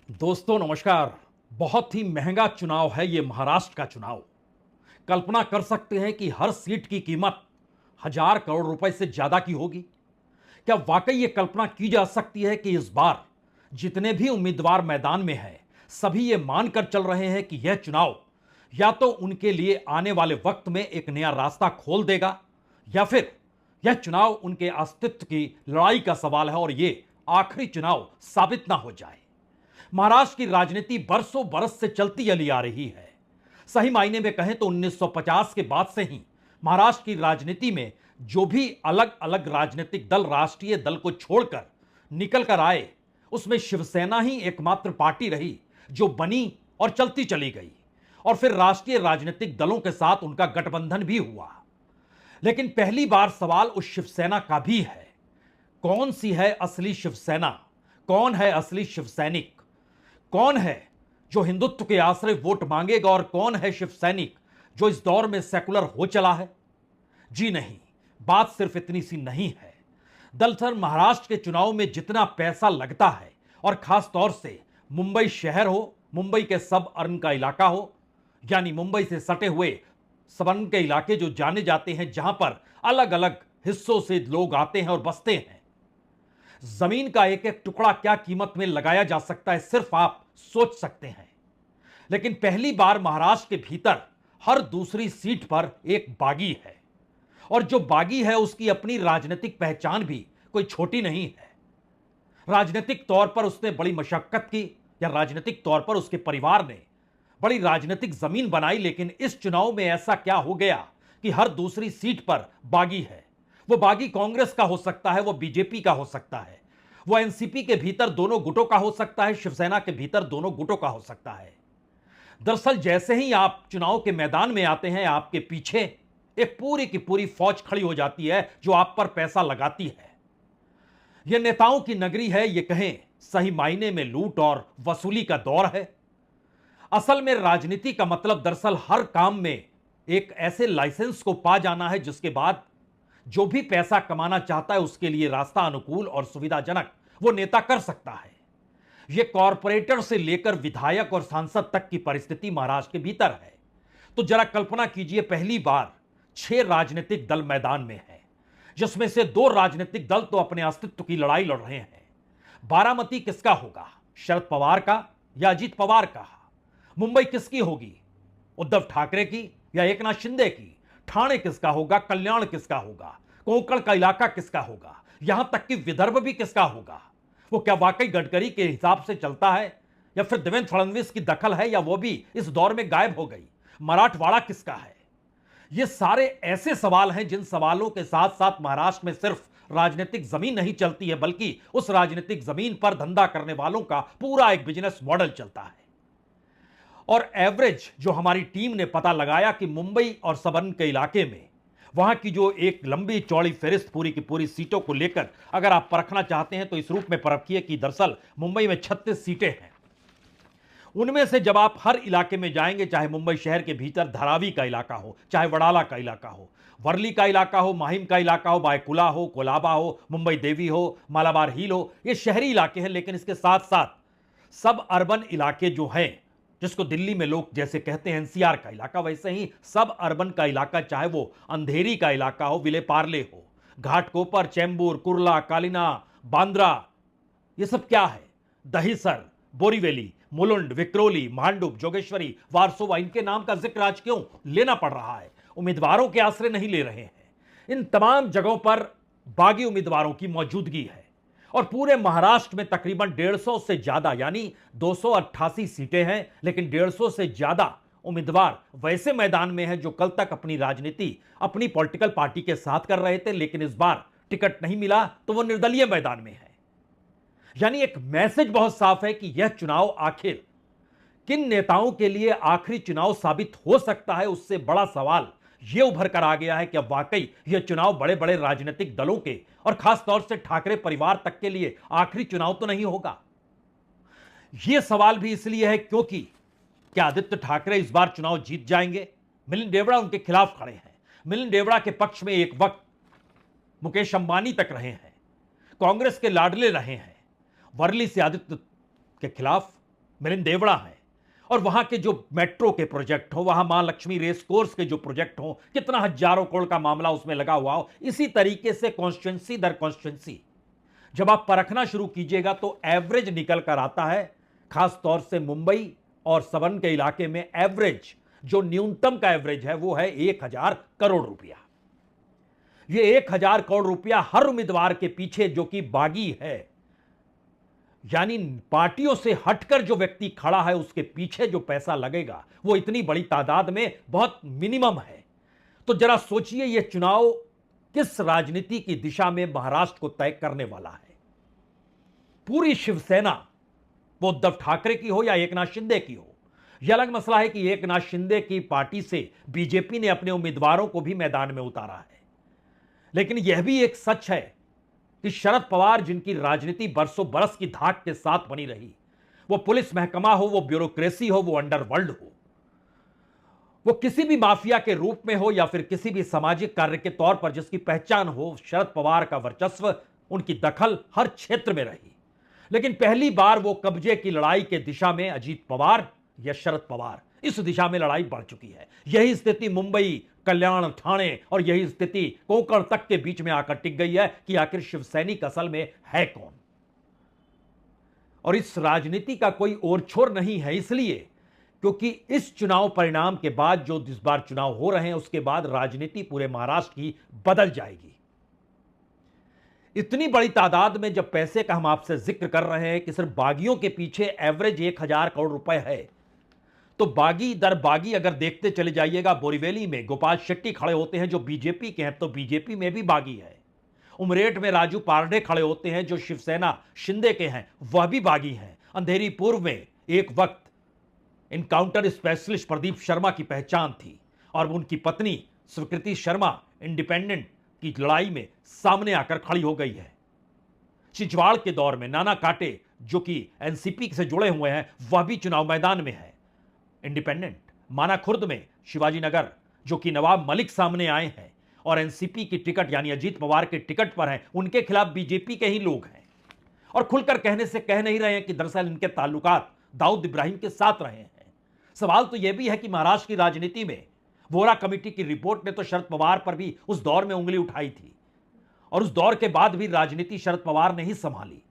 दोस्तों नमस्कार। बहुत ही महंगा चुनाव है ये महाराष्ट्र का चुनाव। कल्पना कर सकते हैं कि हर सीट की कीमत 1,000 करोड़ रुपए से ज्यादा की होगी। क्या वाकई ये कल्पना की जा सकती है कि इस बार जितने भी उम्मीदवार मैदान में हैं सभी ये मानकर चल रहे हैं कि यह चुनाव या तो उनके लिए आने वाले वक्त में एक नया रास्ता खोल देगा या फिर यह चुनाव उनके अस्तित्व की लड़ाई का सवाल है और ये आखिरी चुनाव साबित ना हो जाए। महाराष्ट्र की राजनीति बरसों बरस से चलती चली आ रही है। सही मायने में कहें तो 1950 के बाद से ही महाराष्ट्र की राजनीति में जो भी अलग अलग राजनीतिक दल राष्ट्रीय दल को छोड़कर निकल कर आए उसमें शिवसेना ही एकमात्र पार्टी रही जो बनी और चलती चली गई और फिर राष्ट्रीय राजनीतिक दलों के साथ उनका गठबंधन भी हुआ। लेकिन पहली बार सवाल उस शिवसेना का भी है। कौन सी है असली शिवसेना? कौन है असली शिवसैनिक? कौन है जो हिंदुत्व के आश्रय वोट मांगेगा और कौन है शिव सैनिक जो इस दौर में सेकुलर हो चला है? जी नहीं, बात सिर्फ इतनी सी नहीं है। दरअसल महाराष्ट्र के चुनाव में जितना पैसा लगता है और खास तौर से मुंबई शहर हो, मुंबई के सब अर्न का इलाका हो, यानी मुंबई से सटे हुए सबर्न के इलाके जो जाने जाते हैं जहां पर अलग अलग हिस्सों से लोग आते हैं और बसते हैं, जमीन का एक एक टुकड़ा क्या कीमत में लगाया जा सकता है सिर्फ आप सोच सकते हैं। लेकिन पहली बार महाराष्ट्र के भीतर हर दूसरी सीट पर एक बागी है और जो बागी है उसकी अपनी राजनीतिक पहचान भी कोई छोटी नहीं है। राजनीतिक तौर पर उसने बड़ी मशक्कत की या राजनीतिक तौर पर उसके परिवार ने बड़ी राजनीतिक जमीन बनाई, लेकिन इस चुनाव में ऐसा क्या हो गया कि हर दूसरी सीट पर बागी है। वो बागी कांग्रेस का हो सकता है, वो बीजेपी का हो सकता है, वो एनसीपी के भीतर दोनों गुटों का हो सकता है, शिवसेना के भीतर दोनों गुटों का हो सकता है। दरअसल जैसे ही आप चुनाव के मैदान में आते हैं आपके पीछे एक पूरी की पूरी फौज खड़ी हो जाती है जो आप पर पैसा लगाती है। यह नेताओं की नगरी है, यह कहें सही मायने में लूट और वसूली का दौर है। असल में राजनीति का मतलब दरअसल हर काम में एक ऐसे लाइसेंस को पा जाना है जिसके बाद जो भी पैसा कमाना चाहता है उसके लिए रास्ता अनुकूल और सुविधाजनक वो नेता कर सकता है। यह कॉरपोरेटर से लेकर विधायक और सांसद तक की परिस्थिति महाराष्ट्र के भीतर है। तो जरा कल्पना कीजिए, पहली बार 6 राजनीतिक दल मैदान में हैं, जिसमें से 2 राजनीतिक दल तो अपने अस्तित्व की लड़ाई लड़ रहे हैं। बारामती किसका होगा, शरद पवार का या अजीत पवार का? मुंबई किसकी होगी, उद्धव ठाकरे की या एकनाथ शिंदे की? ठाणे किसका होगा, कल्याण किसका होगा, कोंकण का इलाका किसका होगा, यहां तक कि विदर्भ भी किसका होगा? वो क्या वाकई गडकरी के हिसाब से चलता है या फिर देवेंद्र फडणवीस की दखल है या वो भी इस दौर में गायब हो गई? मराठवाड़ा किसका है? ये सारे ऐसे सवाल हैं जिन सवालों के साथ साथ महाराष्ट्र में सिर्फ राजनीतिक जमीन नहीं चलती है बल्कि उस राजनीतिक जमीन पर धंधा करने वालों का पूरा एक बिजनेस मॉडल चलता है। और एवरेज जो हमारी टीम ने पता लगाया कि मुंबई और सबर्न के इलाके में वहां की जो एक लंबी चौड़ी फहरिस्त पूरी की पूरी सीटों को लेकर अगर आप परखना चाहते हैं तो इस रूप में परखिए कि दरअसल मुंबई में 36 सीटें हैं। उनमें से जब आप हर इलाके में जाएंगे, चाहे मुंबई शहर के भीतर धारावी का इलाका हो, चाहे वडाला का इलाका हो, वर्ली का इलाका हो, माहिम का इलाका हो, बायकुला हो, कोलाबा हो, मुंबई देवी हो, मालाबार हिल हो, ये शहरी इलाके हैं। लेकिन इसके साथ साथ सब अर्बन इलाके जो हैं, जिसको दिल्ली में लोग जैसे कहते हैं एनसीआर का इलाका, वैसे ही सब अर्बन का इलाका, चाहे वो अंधेरी का इलाका हो, विले पार्ले हो, घाटकोपर, चेंबूर, कुर्ला, कालिना, बांद्रा, ये सब क्या है, दहिसर, बोरीवली, मुलुंड, विक्रोली, मांडुप, जोगेश्वरी, वारसोवा, इनके नाम का जिक्र आज क्यों लेना पड़ रहा है? उम्मीदवारों के आश्रय नहीं ले रहे हैं। इन तमाम जगहों पर बागी उम्मीदवारों की मौजूदगी है और पूरे महाराष्ट्र में तकरीबन 150 से ज्यादा यानी 288 सीटें हैं, लेकिन 150 से ज्यादा उम्मीदवार वैसे मैदान में हैं जो कल तक अपनी राजनीति अपनी पॉलिटिकल पार्टी के साथ कर रहे थे, लेकिन इस बार टिकट नहीं मिला तो वो निर्दलीय मैदान में है। यानी एक मैसेज बहुत साफ है कि यह चुनाव आखिर किन नेताओं के लिए आखिरी चुनाव साबित हो सकता है, उससे बड़ा सवाल यह उभर कर आ गया है कि अब वाकई यह चुनाव बड़े बड़े राजनीतिक दलों के और खास तौर से ठाकरे परिवार तक के लिए आखिरी चुनाव तो नहीं होगा। यह सवाल भी इसलिए है क्योंकि क्या आदित्य ठाकरे इस बार चुनाव जीत जाएंगे? मिलिंद देवड़ा उनके खिलाफ खड़े हैं। मिलिंद देवड़ा के पक्ष में एक वक्त मुकेश अंबानी तक रहे हैं, कांग्रेस के लाडले रहे हैं। वर्ली से आदित्य के खिलाफ मिलिंद देवड़ा हैं, और वहां के जो मेट्रो के प्रोजेक्ट हो, वहां मां लक्ष्मी रेस कोर्स के जो प्रोजेक्ट हो, कितना हजारों करोड़ का मामला उसमें लगा हुआ हो, इसी तरीके से कॉन्स्टिट्यूंसी दर कॉन्स्टिट्यूंसी जब आप परखना शुरू कीजिएगा तो एवरेज निकल कर आता है। खास तौर से मुंबई और सबन के इलाके में एवरेज, जो न्यूनतम का एवरेज है, वो है 1,000 करोड़ रुपया। ये 1,000 करोड़ रुपया हर उम्मीदवार के पीछे जो कि बागी है, यानी पार्टियों से हटकर जो व्यक्ति खड़ा है, उसके पीछे जो पैसा लगेगा वो इतनी बड़ी तादाद में बहुत मिनिमम है। तो जरा सोचिए ये चुनाव किस राजनीति की दिशा में महाराष्ट्र को तय करने वाला है। पूरी शिवसेना, वो उद्धव ठाकरे की हो या एकनाथ शिंदे की हो, यह अलग मसला है कि एकनाथ शिंदे की पार्टी से बीजेपी ने अपने उम्मीदवारों को भी मैदान में उतारा है, लेकिन यह भी एक सच है कि शरद पवार, जिनकी राजनीति बरसों बरस की धाक के साथ बनी रही, वो पुलिस महकमा हो, वो ब्यूरोक्रेसी हो, वो अंडरवर्ल्ड हो, वो किसी भी माफिया के रूप में हो या फिर किसी भी सामाजिक कार्य के तौर पर जिसकी पहचान हो, शरद पवार का वर्चस्व, उनकी दखल हर क्षेत्र में रही। लेकिन पहली बार वो कब्जे की लड़ाई के दिशा में अजीत पवार या शरद पवार, इस दिशा में लड़ाई बढ़ चुकी है। यही स्थिति मुंबई, कल्याण, ठाणे और यही स्थिति कोंकण तक के बीच में आकर टिक गई है कि आखिर शिवसैनिक असल में है कौन। और इस राजनीति का कोई और छोर नहीं है, इसलिए क्योंकि इस चुनाव परिणाम के बाद जो इस बार चुनाव हो रहे हैं, उसके बाद राजनीति पूरे महाराष्ट्र की बदल जाएगी। इतनी बड़ी तादाद में जब पैसे का हम आपसे जिक्र कर रहे हैं कि सिर्फ बागियों के पीछे एवरेज 1,000 करोड़ रुपए है, तो बागी दर बागी अगर देखते चले जाइएगा, बोरीवली में गोपाल शेट्टी खड़े होते हैं जो बीजेपी के हैं, तो बीजेपी में भी बागी है। उमरेठ में राजू पारडे खड़े होते हैं जो शिवसेना शिंदे के हैं, वह भी बागी हैं। अंधेरी पूर्व में एक वक्त इनकाउंटर स्पेशलिस्ट प्रदीप शर्मा की पहचान थी और उनकी पत्नी स्वीकृति शर्मा इंडिपेंडेंट की लड़ाई में सामने आकर खड़ी हो गई है। छिंचवाड़ के दौर में नाना काटे, जो कि एनसीपी से जुड़े हुए हैं, वह भी चुनाव मैदान में है, इंडिपेंडेंट। माना खुर्द में शिवाजी नगर, जो कि नवाब मलिक सामने आए हैं और एनसीपी की टिकट यानी अजीत पवार के टिकट पर हैं, उनके खिलाफ बीजेपी के ही लोग हैं और खुलकर कहने से कह नहीं रहे हैं कि दरअसल इनके ताल्लुकात दाऊद इब्राहिम के साथ रहे हैं। सवाल तो यह भी है कि महाराष्ट्र की राजनीति में वोरा कमेटी की रिपोर्ट ने तो शरद पवार पर भी उस दौर में उंगली उठाई थी और उस दौर के बाद भी राजनीति शरद पवार ने ही संभाली।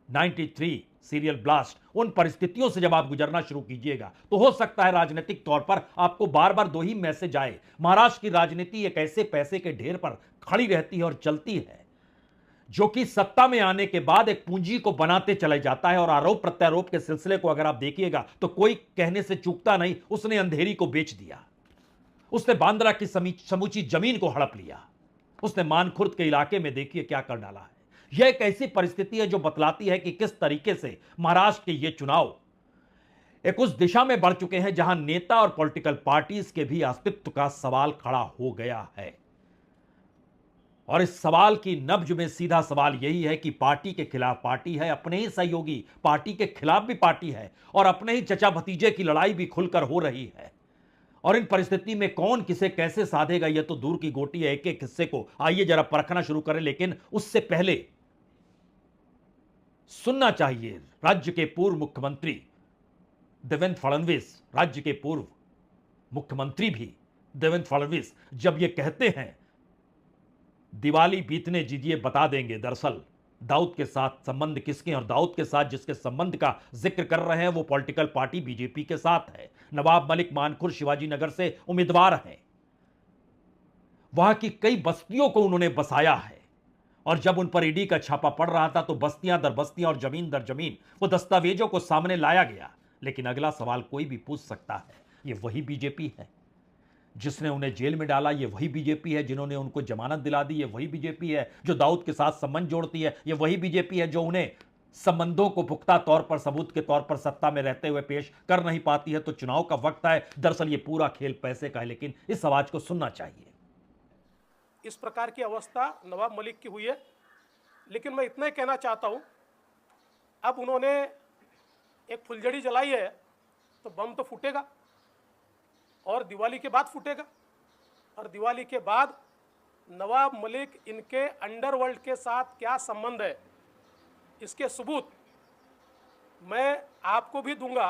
93 सीरियल ब्लास्ट, उन परिस्थितियों से जब आप गुजरना शुरू कीजिएगा तो हो सकता है राजनीतिक तौर पर आपको बार बार दो ही मैसेज आए। महाराष्ट्र की राजनीति एक ऐसे पैसे के ढेर पर खड़ी रहती है और चलती है जो कि सत्ता में आने के बाद एक पूंजी को बनाते चले जाता है। और आरोप प्रत्यारोप के सिलसिले को अगर आप देखिएगा तो कोई कहने से चूकता नहीं, उसने अंधेरी को बेच दिया, उसने बांद्रा की समूची जमीन को हड़प लिया, उसने मानखुर्द के इलाके में देखिए क्या कर डाला है। यह एक ऐसी परिस्थिति है जो बतलाती है कि किस तरीके से महाराष्ट्र के ये चुनाव एक उस दिशा में बढ़ चुके हैं जहां नेता और पॉलिटिकल पार्टीज के भी अस्तित्व का सवाल खड़ा हो गया है। और इस सवाल की नब्ज में सीधा सवाल यही है कि पार्टी के खिलाफ पार्टी है, अपने ही सहयोगी पार्टी के खिलाफ भी पार्टी है और अपने ही चचा भतीजे की लड़ाई भी खुलकर हो रही है। और इन परिस्थिति में कौन किसे कैसे साधेगा यह तो दूर की गोटी है। एक एक हिस्से को आइए जरा परखना शुरू करें, लेकिन उससे पहले सुनना चाहिए राज्य के पूर्व मुख्यमंत्री देवेंद्र फडणवीस, राज्य के पूर्व मुख्यमंत्री भी देवेंद्र फडणवीस जब ये कहते हैं दिवाली बीतने दीजिए बता देंगे, दरअसल दाऊद के साथ संबंध किसके, और दाऊद के साथ जिसके संबंध का जिक्र कर रहे हैं वो पॉलिटिकल पार्टी बीजेपी के साथ है। नवाब मलिक मानखुर्द शिवाजी नगर से उम्मीदवार हैं, वहां की कई बस्तियों को उन्होंने बसाया है और जब उन पर ईडी का छापा पड़ रहा था तो बस्तियां दर बस्तियां और जमीन दर जमीन वो दस्तावेजों को सामने लाया गया। लेकिन अगला सवाल कोई भी पूछ सकता है, ये वही बीजेपी है जिसने उन्हें जेल में डाला, ये वही बीजेपी है जिन्होंने उनको जमानत दिला दी, ये वही बीजेपी है जो दाऊद के साथ संबंध जोड़ती है, ये वही बीजेपी है जो उन्हें संबंधों को पुख्ता तौर पर सबूत के तौर पर सत्ता में रहते हुए पेश कर नहीं पाती है। तो चुनाव का वक्त है, दरअसल ये पूरा खेल पैसे का है, लेकिन इस आवाज को सुनना चाहिए। इस प्रकार की अवस्था नवाब मलिक की हुई है, लेकिन मैं इतना ही कहना चाहता हूं, अब उन्होंने एक फुलझड़ी जलाई है तो बम तो फूटेगा और दिवाली के बाद फूटेगा, और दिवाली के बाद नवाब मलिक इनके अंडरवर्ल्ड के साथ क्या संबंध है इसके सबूत मैं आपको भी दूंगा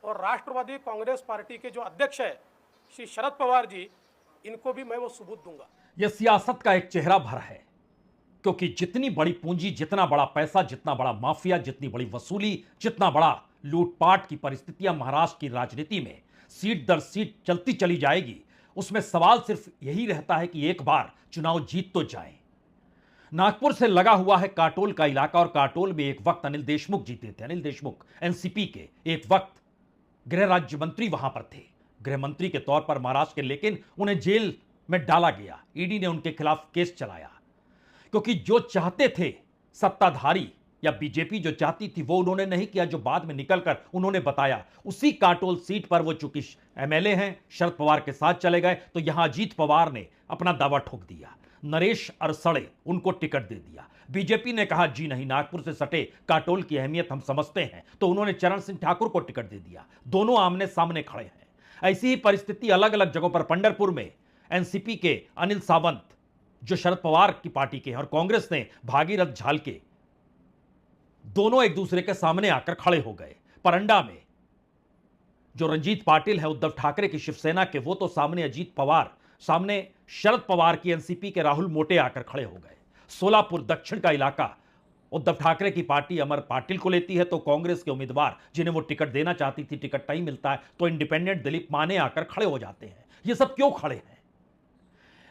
और राष्ट्रवादी कांग्रेस पार्टी के जो अध्यक्ष है श्री शरद पवार जी, इनको भी मैं वो सबूत दूंगा। यह सियासत का एक चेहरा भर है, क्योंकि जितनी बड़ी पूंजी, जितना बड़ा पैसा, जितना बड़ा माफिया, जितनी बड़ी वसूली, जितना बड़ा लूटपाट की परिस्थितियां महाराष्ट्र की राजनीति में सीट दर सीट चलती चली जाएगी, उसमें सवाल सिर्फ यही रहता है कि एक बार चुनाव जीत तो जाएं। नागपुर से लगा हुआ है काटोल का इलाका, और काटोल में एक वक्त अनिल देशमुख जीते थे। अनिल देशमुख एनसीपी के एक वक्त गृह राज्य मंत्री वहां पर थे, गृह मंत्री के तौर पर महाराष्ट्र के, लेकिन उन्हें जेल में डाला गया। ईडी ने उनके खिलाफ केस चलाया, क्योंकि जो चाहते थे सत्ताधारी या बीजेपी जो चाहती थी वो उन्होंने नहीं किया, जो बाद में निकलकर उन्होंने बताया। उसी काटोल सीट पर वो चूंकि एमएलए हैं, शरद पवार के साथ चले गए, तो यहां अजीत पवार ने अपना दावा ठोक दिया। नरेश अरसड़े उनको टिकट दे दिया। बीजेपी ने कहा जी नहीं, नागपुर से सटे काटोल की अहमियत हम समझते हैं, तो उन्होंने चरण सिंह ठाकुर को टिकट दे दिया। दोनों आमने सामने खड़े हैं। ऐसी ही परिस्थिति अलग अलग जगहों पर, पंढरपुर में एनसीपी के अनिल सावंत जो शरद पवार की पार्टी के हैं, और कांग्रेस ने भागीरथ झालके, दोनों एक दूसरे के सामने आकर खड़े हो गए। परंडा में जो रंजीत पाटिल है उद्धव ठाकरे की शिवसेना के, वो तो सामने अजीत पवार, सामने शरद पवार की एनसीपी के राहुल मोटे आकर खड़े हो गए। सोलापुर दक्षिण का इलाका उद्धव ठाकरे की पार्टी अमर पाटिल को लेती है, तो कांग्रेस के उम्मीदवार जिन्हें वो टिकट देना चाहती थी, टिकट नहीं मिलता है, तो इंडिपेंडेंट दिलीप माने आकर खड़े हो जाते हैं। ये सब क्यों खड़े हैं?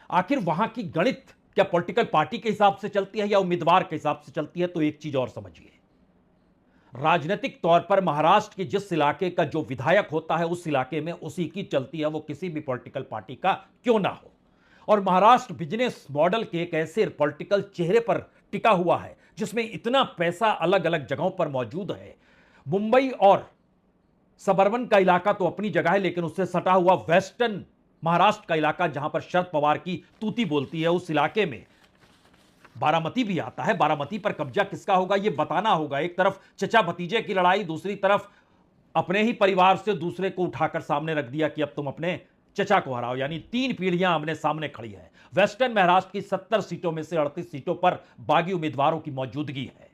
आखिर वहां की गणित क्या पॉलिटिकल पार्टी के हिसाब से चलती है या उम्मीदवार के हिसाब से चलती है? तो एक चीज और समझिए, राजनीतिक तौर पर महाराष्ट्र के जिस इलाके का जो विधायक होता है, उस इलाके में उसी की चलती है, वो किसी भी पॉलिटिकल पार्टी का क्यों ना हो। और महाराष्ट्र बिजनेस मॉडल के एक ऐसे पॉलिटिकल चेहरे पर टिका हुआ है जिसमें इतना पैसा अलग अलग जगहों पर मौजूद है। मुंबई और सबर्बन का इलाका तो अपनी जगह है, लेकिन उससे सटा हुआ वेस्टर्न महाराष्ट्र का इलाका, जहां पर शरद पवार की तूती बोलती है, उस इलाके में बारामती भी आता है। बारामती पर कब्जा किसका होगा ये बताना होगा। एक तरफ चचा भतीजे की लड़ाई, दूसरी तरफ अपने ही परिवार से दूसरे को उठाकर सामने रख दिया कि अब तुम अपने चचा को हराओ, यानी 3 पीढ़ियां आमने सामने खड़ी है। वेस्टर्न महाराष्ट्र की 70 सीटों में से 38 सीटों पर बागी उम्मीदवारों की मौजूदगी है।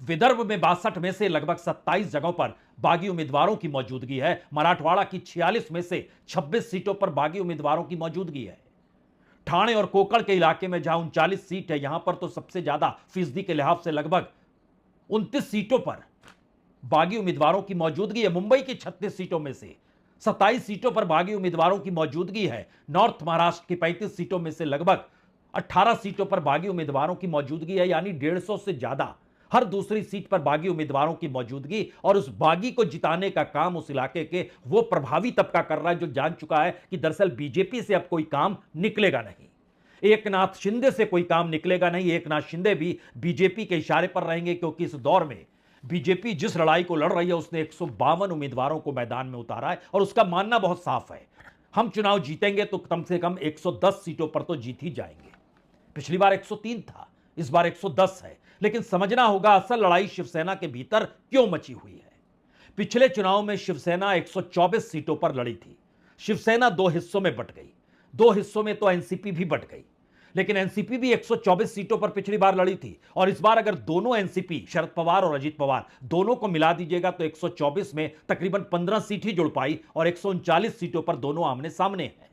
विदर्भ में 62 में से लगभग 27 जगहों पर बागी उम्मीदवारों की मौजूदगी है। मराठवाड़ा की 46 में से 26 सीटों पर बागी उम्मीदवारों की मौजूदगी है। ठाणे और कोकण के इलाके में जहां 39 सीट है, यहां पर तो सबसे ज्यादा फीसदी के लिहाज से लगभग 29 सीटों पर बागी उम्मीदवारों की मौजूदगी है। मुंबई की 36 सीटों में से 27 सीटों पर बागी उम्मीदवारों की मौजूदगी है। नॉर्थ महाराष्ट्र की 35 सीटों में से लगभग 18 सीटों पर बागी उम्मीदवारों की मौजूदगी है, यानी 150 से ज्यादा हर दूसरी सीट पर बागी उम्मीदवारों की मौजूदगी। और उस बागी को जिताने का काम उस इलाके के वो प्रभावी तबका कर रहा है जो जान चुका है कि दरअसल बीजेपी से अब कोई काम निकलेगा नहीं, एकनाथ शिंदे से कोई काम निकलेगा नहीं। एकनाथ शिंदे भी बीजेपी के इशारे पर रहेंगे, क्योंकि इस दौर में बीजेपी जिस लड़ाई को लड़ रही है उसने 152 उम्मीदवारों को मैदान में उतारा है, और उसका मानना बहुत साफ है, हम चुनाव जीतेंगे तो कम से कम 110 सीटों पर तो जीत ही जाएंगे। पिछली बार 103 था, इस बार 110 है। लेकिन समझना होगा असल लड़ाई शिवसेना के भीतर क्यों मची हुई है। पिछले चुनाव में शिवसेना 124 सीटों पर लड़ी थी। शिवसेना 2 हिस्सों में बंट गई, 2 हिस्सों में तो एनसीपी भी बंट गई, लेकिन एनसीपी भी 124 सीटों पर पिछली बार लड़ी थी। और इस बार अगर दोनों एनसीपी, शरद पवार और अजीत पवार, दोनों को मिला दीजिएगा तो 124 में तकरीबन 15 सीट ही जुड़ पाई, और 139 सीटों पर दोनों आमने सामने हैं।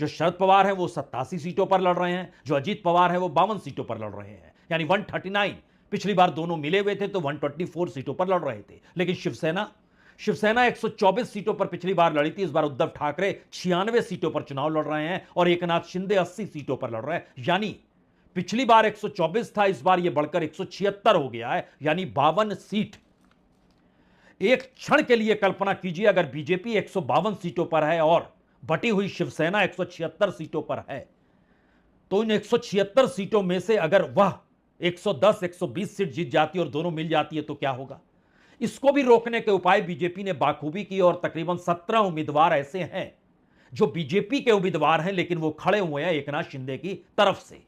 जो शरद पवार हैं वो 87 सीटों पर लड़ रहे हैं, जो अजीत पवार हैं वो 52 सीटों पर लड़ रहे हैं, यानी 139। पिछली बार दोनों मिले हुए थे तो 124 सीटों पर लड़ रहे थे। लेकिन शिवसेना 124 सीटों पर पिछली बार लड़ी थी, इस बार उद्धव ठाकरे 96 सीटों पर चुनाव लड़ रहे हैं, और एकनाथ शिंदे 80 सीटों पर लड़ रहे हैं। यानी पिछली बार 124 था, इस बार यह बढ़कर 176 हो गया है, यानी 52 सीट। एक क्षण के लिए कल्पना कीजिए, अगर बीजेपी 152 सीटों पर है और बटी हुई शिवसेना 176 सीटों पर है, तो इन 176 सीटों में से अगर वह 110-120 सीट जीत जाती और दोनों मिल जाती है तो क्या होगा। इसको भी रोकने के उपाय बीजेपी ने बाखूबी किए, और तकरीबन 17 उम्मीदवार ऐसे हैं जो बीजेपी के उम्मीदवार हैं, लेकिन वो खड़े हुए हैं एकनाथ शिंदे की तरफ से,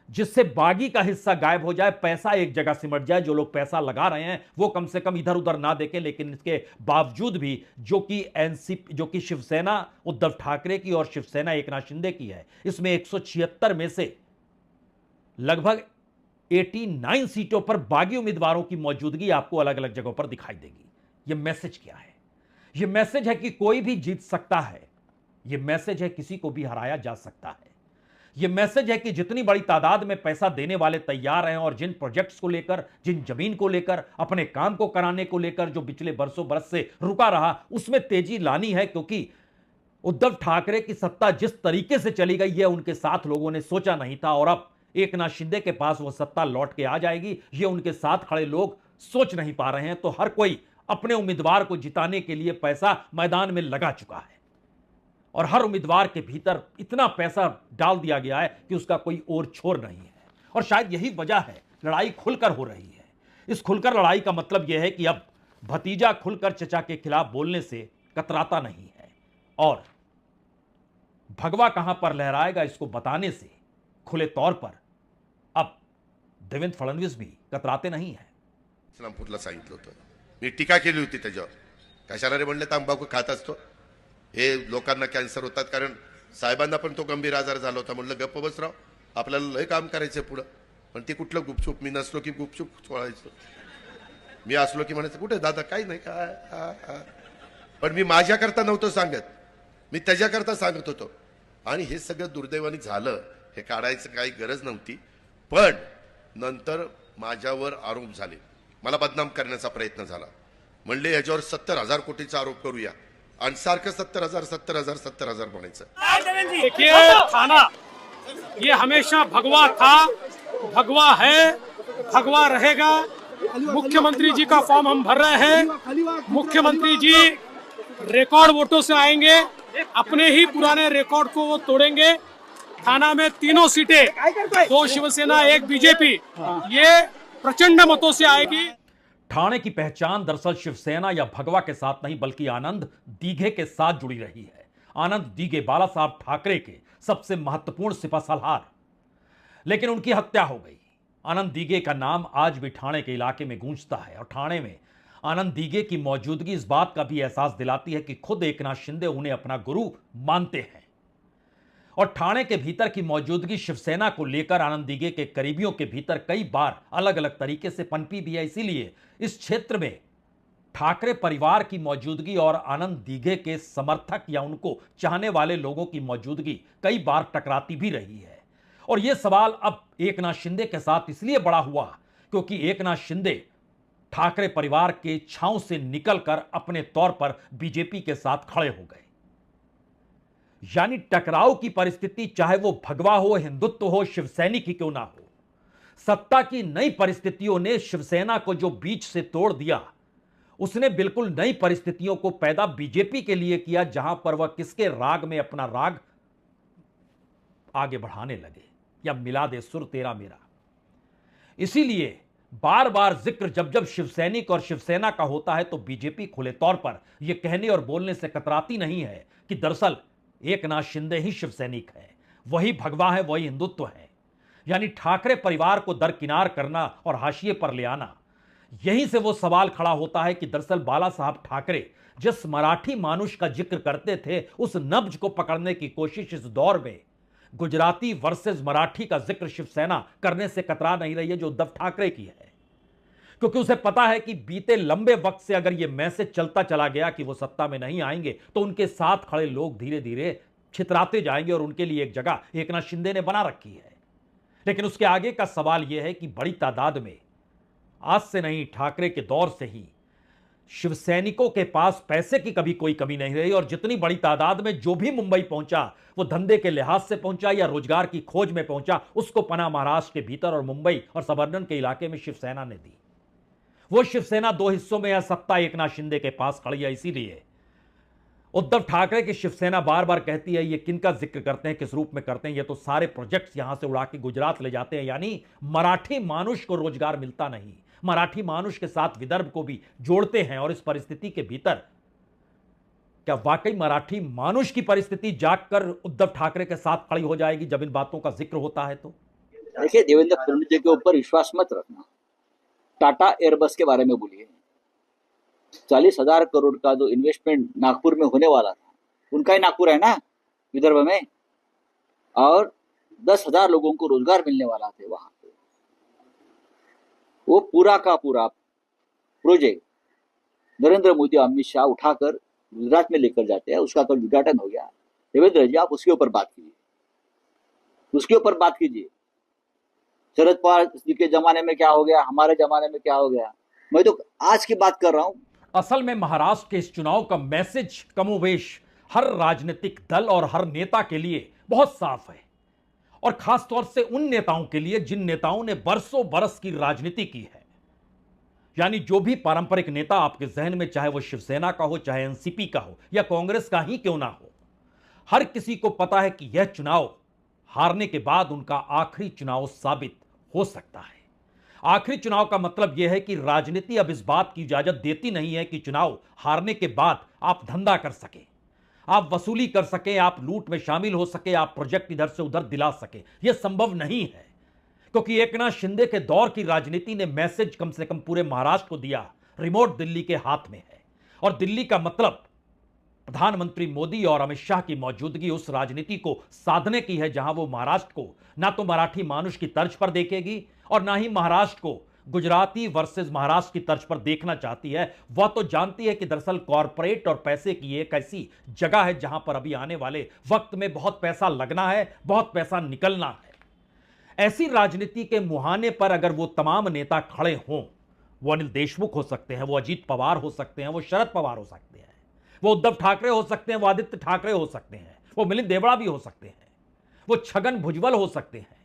जिससे बागी का हिस्सा गायब हो जाए, पैसा एक जगह सिमट जाए। जो लोग पैसा लगा रहे हैं वो कम से कम इधर उधर ना देखें। लेकिन इसके बावजूद भी जो कि शिवसेना उद्धव ठाकरे की और शिवसेना एकनाथ शिंदे की है, इसमें 176 में से लगभग 89 सीटों पर बागी उम्मीदवारों की मौजूदगी आपको अलग अलग जगहों पर दिखाई देगी। यह मैसेज क्या है? यह मैसेज है कि कोई भी जीत सकता है। यह मैसेज है किसी को भी हराया जा सकता है। यह मैसेज है कि जितनी बड़ी तादाद में पैसा देने वाले तैयार हैं और जिन प्रोजेक्ट्स को लेकर, जिन जमीन को लेकर, अपने काम को कराने को लेकर जो पिछले बरसों बरस से रुका रहा, उसमें तेजी लानी है, क्योंकि उद्धव ठाकरे की सत्ता जिस तरीके से चली गई है उनके साथ लोगों ने सोचा नहीं था, और अब एकनाथ शिंदे के पास वो सत्ता लौट के आ जाएगी, ये उनके साथ खड़े लोग सोच नहीं पा रहे हैं। तो हर कोई अपने उम्मीदवार को जिताने के लिए पैसा मैदान में लगा चुका है, और हर उम्मीदवार के भीतर इतना पैसा डाल दिया गया है कि उसका कोई और छोर नहीं है। और शायद यही वजह है लड़ाई खुलकर हो रही है। इस खुलकर लड़ाई का मतलब यह है कि अब भतीजा खुलकर चचा के खिलाफ बोलने से कतराता नहीं है, और भगवा कहां पर लहराएगा इसको बताने से खुले तौर पर अब देवेंद्र फडणवीस भी कतराते नहीं है। इस्लामपूरला सांगितलं होतं, मी टीका केली होती त्याच्यावर, कशाला रे म्हणले तंबाखू खात असतो, हे लोकांना कॅन्सर होतात, कारण साहेबांना पण तो गंभीर आजार झाला होता. म्हणलं गप्प बस राव, आपल्याला लय काम करायचं पुढं. पण ते कुठलं गुपचूप, मी नसलो की गुपचूप सोडायचं, मी असलो की म्हणायचं कुठे दादा काही नाही काय. पण मी माझ्याकरता नव्हतं सांगत, मी त्याच्याकरता सांगत होतो. आणि हे सगळं दुर्दैवाने झालं, हे काढायचं काही गरज नव्हती. पण नंतर माझ्यावर आरोप झाले, मला बदनाम करण्याचा प्रयत्न झाला. म्हणले याच्यावर 70,000 कोटीचा आरोप करूया, आणि सारखं 70,000 70,000 70,000 म्हणायचं. देखिए, थाना ये हमेशा भगवा था, भगवा है, भगवा रहेगा. मुख्यमंत्री जी का फॉर्म हम भर रहे हैं. मुख्यमंत्री जी रिकॉर्ड वोटों से आएंगे, अपने ही पुराने रिकॉर्ड को वो तोड़ेंगे. थाना में तीनों सीटें, 2 शिवसेना 1 बीजेपी, ये प्रचंड मतों से आएगी. ठाणे की पहचान दरअसल शिवसेना या भगवा के साथ नहीं बल्कि आनंद दीघे के साथ जुड़ी रही है. आनंद दीघे बाला साहब ठाकरे के सबसे महत्वपूर्ण सिपहसालार, लेकिन उनकी हत्या हो गई. आनंद दीघे का नाम आज भी ठाणे के इलाके में गूंजता है, और ठाणे में आनंद दीघे की मौजूदगी इस बात का भी एहसास दिलाती है कि खुद एकनाथ शिंदे उन्हें अपना गुरु मानते हैं. और ठाणे के भीतर की मौजूदगी शिवसेना को लेकर आनंद दीघे के करीबियों के भीतर कई बार अलग अलग तरीके से पनपी भी है. इसीलिए इस क्षेत्र में ठाकरे परिवार की मौजूदगी और आनंद दीघे के समर्थक या उनको चाहने वाले लोगों की मौजूदगी कई बार टकराती भी रही है. और यह सवाल अब एकनाथ शिंदे के साथ इसलिए बड़ा हुआ क्योंकि एकनाथ शिंदे ठाकरे परिवार के छांव से निकलकर अपने तौर पर बीजेपी के साथ खड़े हो गए. यानी टकराव की परिस्थिति चाहे वो भगवा हो, हिंदुत्व हो, शिवसैनिक ही क्यों ना हो, सत्ता की नई परिस्थितियों ने शिवसेना को जो बीच से तोड़ दिया, उसने बिल्कुल नई परिस्थितियों को पैदा बीजेपी के लिए किया, जहां पर वह किसके राग में अपना राग आगे बढ़ाने लगे, या मिला दे सुर तेरा मेरा. इसीलिए बार बार जिक्र जब जब शिवसैनिक और शिवसेना का होता है तो बीजेपी खुले तौर पर यह कहने और बोलने से कतराती नहीं है कि दरअसल एकनाथ शिंदे ही शिवसैनिक है, वही भगवा है, वही हिंदुत्व है. यानी ठाकरे परिवार को दरकिनार करना और हाशिए पर ले आना. यहीं से वो सवाल खड़ा होता है कि दरअसल बाला साहब ठाकरे जिस मराठी मानुष का जिक्र करते थे, उस नब्ज को पकड़ने की कोशिश इस दौर में गुजराती वर्सेस मराठी का जिक्र शिवसेना करने से कतरा नहीं रही है, जो उद्धव ठाकरे की है. क्योंकि उसे पता है कि बीते लंबे वक्त से अगर यह मैसेज चलता चला गया कि वो सत्ता में नहीं आएंगे तो उनके साथ खड़े लोग धीरे धीरे छितराते जाएंगे, और उनके लिए एक जगह एकनाथ शिंदे ने बना रखी है. लेकिन उसके आगे का सवाल यह है कि बड़ी तादाद में, आज से नहीं ठाकरे के दौर से ही शिवसैनिकों के पास पैसे की कभी कोई कमी नहीं रही, और जितनी बड़ी तादाद में जो भी मुंबई पहुंचा वो धंधे के लिहाज से पहुंचा या रोजगार की खोज में पहुंचा, उसको पनाह महाराष्ट्र के भीतर और मुंबई और सबर्णन के इलाके में शिवसेना ने दी. वो शिवसेना 2 हिस्सों में, या सत्ता एकनाथ शिंदे के पास खड़ी है. इसीलिए उद्धव ठाकरे की शिवसेना बार बार कहती है, ये किनका जिक्र करते हैं, किस रूप में करते हैं, ये तो सारे प्रोजेक्ट्स यहां से उड़ा के गुजरात ले जाते हैं. यानी मराठी मानुष को रोजगार मिलता नहीं, मराठी मानुष के साथ विदर्भ को भी जोड़ते हैं. और इस परिस्थिति के भीतर क्या वाकई मराठी मानुष की परिस्थिति जागकर उद्धव ठाकरे के साथ खड़ी हो जाएगी जब इन बातों का जिक्र होता है? तो देखिए, देवेंद्र फडणवीस जी के ऊपर विश्वास मत रखना. टाटा एयरबस के बारे में बोलिए. 40,000 करोड़ का जो इन्वेस्टमेंट नागपुर में होने वाला था, उनका ही नागपुर है ना, विदर्भ में, और 10,000 लोगों को रोजगार मिलने वाला थे वहां पे. वो पूरा का पूरा प्रोजेक्ट नरेंद्र मोदी और अमित शाह उठाकर गुजरात में लेकर जाते हैं। उसका कल उद्घाटन हो गया। देवेंद्र जी, आप उसके ऊपर बात कीजिए, उसके ऊपर बात कीजिए। शरद पवार जी के जमाने में क्या हो गया, हमारे जमाने में क्या हो गया, मैं तो आज की बात कर रहा हूं। असल में महाराष्ट्र के इस चुनाव का मैसेज कमोवेश हर राजनीतिक दल और हर नेता के लिए बहुत साफ है, और खासतौर से उन नेताओं के लिए जिन नेताओं ने बरसों बरस की राजनीति की है। यानी जो भी पारंपरिक नेता आपके जहन में, चाहे वो शिवसेना का हो, चाहे एनसीपी का हो, या कांग्रेस का ही क्यों ना हो, हर किसी को पता है कि यह चुनाव हारने के बाद उनका आखिरी चुनाव साबित हो सकता है। आखिरी चुनाव का मतलब यह है कि राजनीति अब इस बात की इजाजत देती नहीं है कि चुनाव हारने के बाद आप धंधा कर सकें, आप वसूली कर सकें, आप लूट में शामिल हो सके, आप प्रोजेक्ट इधर से उधर दिला सके। यह संभव नहीं है, क्योंकि एकनाथ शिंदे के दौर की राजनीति ने मैसेज कम से कम पूरे महाराष्ट्र को दिया, रिमोट दिल्ली के हाथ में है। और दिल्ली का मतलब प्रधानमंत्री मोदी और अमित शाह की मौजूदगी उस राजनीति को साधने की है, जहां वो महाराष्ट्र को ना तो मराठी मानुष की तर्ज पर देखेगी और ना ही महाराष्ट्र को गुजराती वर्सेस महाराष्ट्र की तर्ज पर देखना चाहती है। वह तो जानती है कि दरअसल कॉरपोरेट और पैसे की एक ऐसी जगह है जहां पर अभी आने वाले वक्त में बहुत पैसा लगना है, बहुत पैसा निकलना है। ऐसी राजनीति के मुहाने पर अगर वो तमाम नेता खड़े हों, वो अनिल देशमुख हो सकते हैं, वो अजीत पवार हो सकते हैं, वो शरद पवार हो सकते हैं, वो उद्धव ठाकरे हो सकते हैं, वो आदित्य ठाकरे हो सकते हैं, वो मिलिंद देवड़ा भी हो सकते हैं, वो छगन भुजबल हो सकते हैं,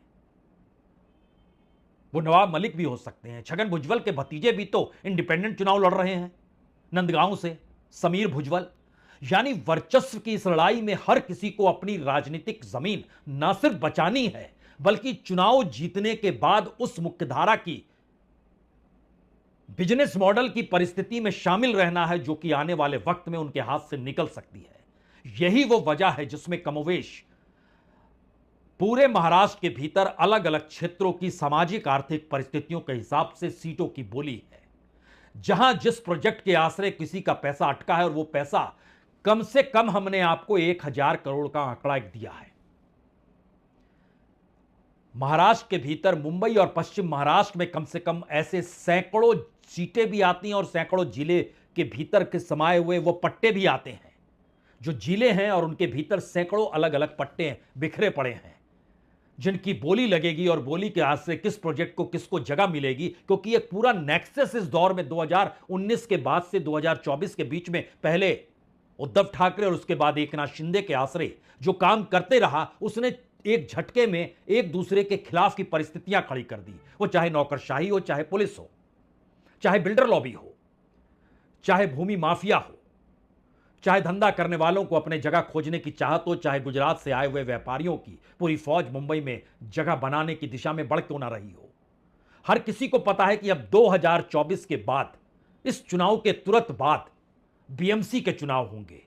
वो नवाब मलिक भी हो सकते हैं। छगन भुजबल के भतीजे भी तो इंडिपेंडेंट चुनाव लड़ रहे हैं नंदगांव से, समीर भुजबल। यानी वर्चस्व की इस लड़ाई में हर किसी को अपनी राजनीतिक जमीन न सिर्फ बचानी है, बल्कि चुनाव जीतने के बाद उस मुख्यधारा की बिजनेस मॉडल की परिस्थिति में शामिल रहना है, जो कि आने वाले वक्त में उनके हाथ से निकल सकती है। यही वो वजह है जिसमें कमोवेश पूरे महाराष्ट्र के भीतर अलग अलग क्षेत्रों की सामाजिक आर्थिक परिस्थितियों के हिसाब से सीटों की बोली है। जहां जिस प्रोजेक्ट के आश्रय किसी का पैसा अटका है, और वो पैसा कम से कम हमने आपको 1000 करोड़ का आंकड़ा एक दिया है। महाराष्ट्र के भीतर मुंबई और पश्चिम महाराष्ट्र में कम से कम ऐसे सैकड़ों सीटें भी आती हैं, और सैकड़ों जिले के भीतर के समाये हुए वो पट्टे भी आते हैं, जो जिले हैं और उनके भीतर सैकड़ों अलग अलग पट्टे बिखरे पड़े हैं, जिनकी बोली लगेगी और बोली के हाथ से किस प्रोजेक्ट को किसको जगह मिलेगी। क्योंकि एक पूरा नेक्सस इस दौर में 2019 के बाद से 2024 के बीच में पहले उद्धव ठाकरे और उसके बाद एकनाथ शिंदे के आश्रय जो काम करते रहा, उसने एक झटके में एक दूसरे के खिलाफ की परिस्थितियां खड़ी कर दी। वो चाहे नौकरशाही हो, चाहे पुलिस हो, चाहे बिल्डर लॉबी हो, चाहे भूमि माफिया हो, चाहे धंधा करने वालों को अपने जगह खोजने की चाहत हो, चाहे गुजरात से आए हुए व्यापारियों की पूरी फौज मुंबई में जगह बनाने की दिशा में बढ़ क्यों ना रही हो। हर किसी को पता है कि अब 2024 के बाद, इस चुनाव के तुरंत बाद बीएमसी के चुनाव होंगे,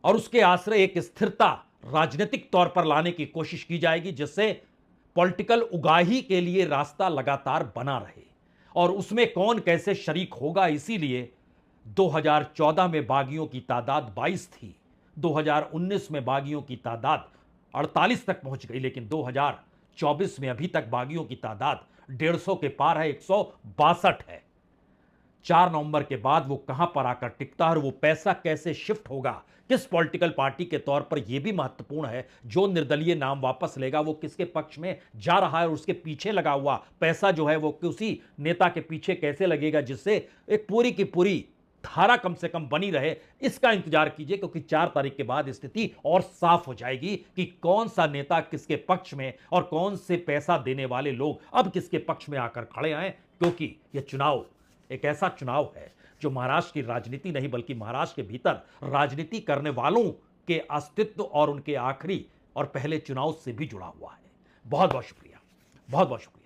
और उसके आश्रय एक स्थिरता राजनीतिक तौर पर लाने की कोशिश की जाएगी, जिससे पॉलिटिकल उगाही के लिए रास्ता लगातार बना रहे। और उसमें कौन कैसे शरीक होगा, इसीलिए 2014 में बागियों की तादाद 22 थी, 2019 में बागियों की तादाद 48 तक पहुंच गई, लेकिन 2024 में अभी तक बागियों की तादाद 150 के पार है, 162 है। 4 नवंबर के बाद वो कहां पर आकर टिकता है और वो पैसा कैसे शिफ्ट होगा किस पॉलिटिकल पार्टी के तौर पर, यह भी महत्वपूर्ण है। जो निर्दलीय नाम वापस लेगा वो किसके पक्ष में जा रहा है, और उसके पीछे लगा हुआ पैसा जो है वो किसी नेता के पीछे कैसे लगेगा, जिससे एक पूरी की पूरी धारा कम से कम बनी रहे। इसका इंतजार कीजिए, क्योंकि 4 तारीख के बाद स्थिति और साफ हो जाएगी कि कौन सा नेता किसके पक्ष में और कौन से पैसा देने वाले लोग अब किसके पक्ष में आकर खड़े हैं। क्योंकि यह चुनाव एक ऐसा चुनाव है जो महाराष्ट्र की राजनीति नहीं, बल्कि महाराष्ट्र के भीतर राजनीति करने वालों के अस्तित्व और उनके आखिरी और पहले चुनाव से भी जुड़ा हुआ है। बहुत बहुत शुक्रिया, बहुत बहुत शुक्रिया।